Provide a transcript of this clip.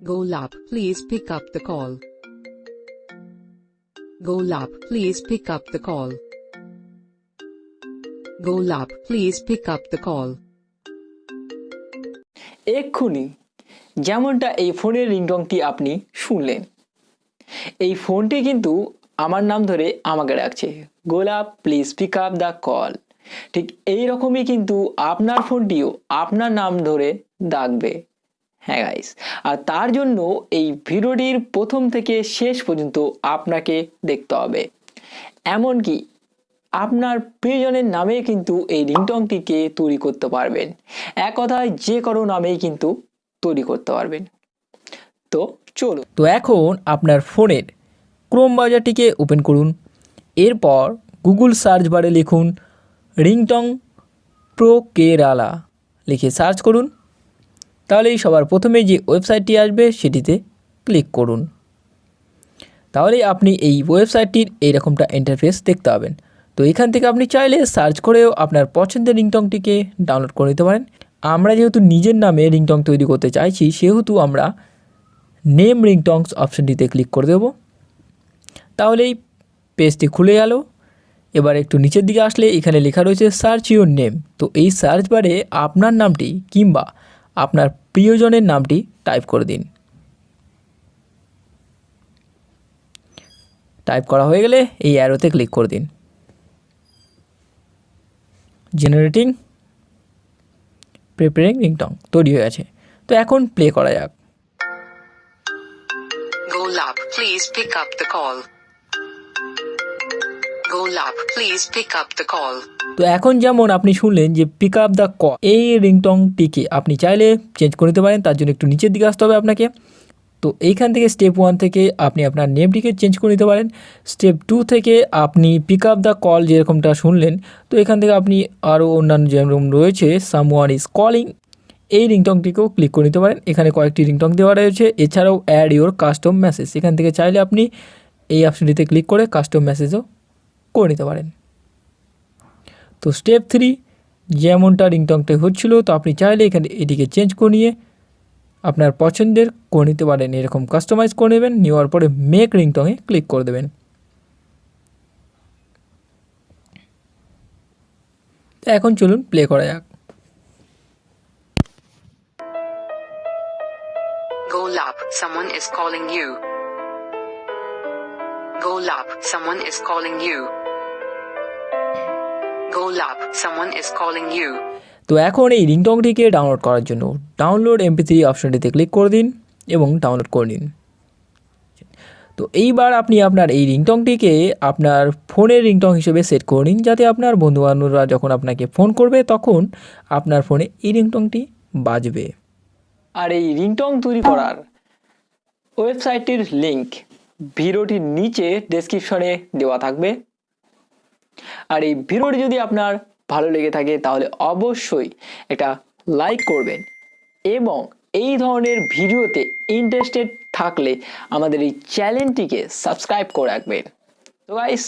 Golap, please pick up the call. Golap, please pick up the call. Golap, please pick up the call. এক্ষুনি যেমনটা এই ফোনের রিংটংটি আপনি শুনলেন, এই ফোনটি কিন্তু আমার নাম ধরে আমাকে ডাকছে, Golap please pick up the call. ঠিক এই রকমই কিন্তু আপনার ফোনটিও আপনার নাম ধরে ডাকবে। হ্যাঁ গাইস, আর তার জন্য এই ভিডিওটির প্রথম থেকে শেষ পর্যন্ত আপনাকে দেখতে হবে। এমনকি আপনার প্রিয়জনের নামে কিন্তু এই রিংটংটিকে তৈরি করতে পারবেন। এক কথায় যে কোনো নামেই কিন্তু তৈরি করতে পারবেন। তো চলো, তো এখন আপনার ফোনের ক্রোম ব্রাউজারটিকে ওপেন করুন। এরপর গুগল সার্চ বারে লিখুন রিংটং প্রো কেরালা লিখে সার্চ করুন। তাহলেই সবার প্রথমে যে ওয়েবসাইটটি আসবে সেটিতে ক্লিক করুন। তাহলেই আপনি এই ওয়েবসাইটটির এইরকমটা ইন্টারফেস দেখতে পাবেন। তো এখান থেকে আপনি চাইলে সার্চ করেও আপনার পছন্দের রিংটংটিকে ডাউনলোড করে নিতে পারেন। আমরা যেহেতু নিজের নামে রিংটং তৈরি করতে চাইছি, সেহেতু আমরা নেম রিংটংস অপশানটিতে ক্লিক করে দেব। তাহলেই পেজটি খুলে গেল। এবার একটু নিচের দিকে আসলে এখানে লেখা রয়েছে সার্চ ইউর নেম। তো এই সার্চ বারে আপনার নামটি কিংবা আপনার প্রিয়জনের নামটি টাইপ করে দিন। টাইপ করা হয়ে গেলে এই অ্যারোতে ক্লিক করে দিন। জেনারেটিং প্রিপেয়ারিং রিংটং তৈরি হয়ে গেছে। তো এখন প্লে করা যাক। Golap, please pick up the call. Golap, please pick up the call. তো এখন যেমন আপনি শুনলেন যে পিক আপ দ্য কল, এই রিংটংটিকে আপনি চাইলে চেঞ্জ করে নিতে পারেন। তার জন্য একটু নিচের দিকে আসতে হবে আপনাকে। তো এইখান থেকে স্টেপ 1 থেকে আপনি আপনার নেমটিকে চেঞ্জ করে নিতে পারেন। স্টেপ 2 থেকে আপনি পিক আপ দ্য কল যেরকমটা শুনলেন, তো এখান থেকে আপনি আরও অন্যান্য যেরকম রয়েছে সামওয়ান ইজ কলিং, এই রিংটংটিকেও ক্লিক করে নিতে পারেন। এখানে কয়েকটি রিংটং দেওয়া রয়েছে। এছাড়াও অ্যাড ইউর কাস্টম মেসেজ, এখান থেকে চাইলে আপনি এই অপশনটিতে ক্লিক করে কাস্টম মেসেজও করে নিতে পারেন। তো স্টেপ 3 যেমনটা রিংটংটা হচ্ছিল, তো আপনি চাইলে এখানে এটিকে চেঞ্জ করে নিয়ে আপনার পছন্দের করে নিতে পারেন। এরকম কাস্টমাইজ করে নেবেন। নেওয়ার পরে মেক রিংটংয়ে ক্লিক করে দেবেন। তো এখন চলুন প্লে করা যাক। Golap, someone is calling you. Golap, someone is calling you. Golap, someone is calling you. তো এখন এই রিংটংটিকে ডাউনলোড করার জন্য ডাউনলোড MP3 অপশনটিতে ক্লিক করে দিন এবং ডাউনলোড করে নিন। তো এইবার আপনি আপনার এই রিংটংটিকে আপনার ফোনের রিংটং হিসেবে সেট করে নিন, যাতে আপনার বন্ধুবান্ধবরা যখন আপনাকে ফোন করবে তখন আপনার ফোনে এই রিংটংটি বাজবে। আর এই রিংটং তৈরি করার ওয়েবসাইটটির লিঙ্ক ভিডিওটির নিচে ডেসক্রিপশনে দেওয়া থাকবে। আর এই ভিডিওটি যদি আপনার ভালো লেগে থাকে তাহলে অবশ্যই একটা লাইক করবেন এবং এই ধরনের ভিডিওতে ইন্টারেস্টেড থাকলে আমাদের এই চ্যানেলটিকে সাবস্ক্রাইব করে রাখবেন। তো গাইস,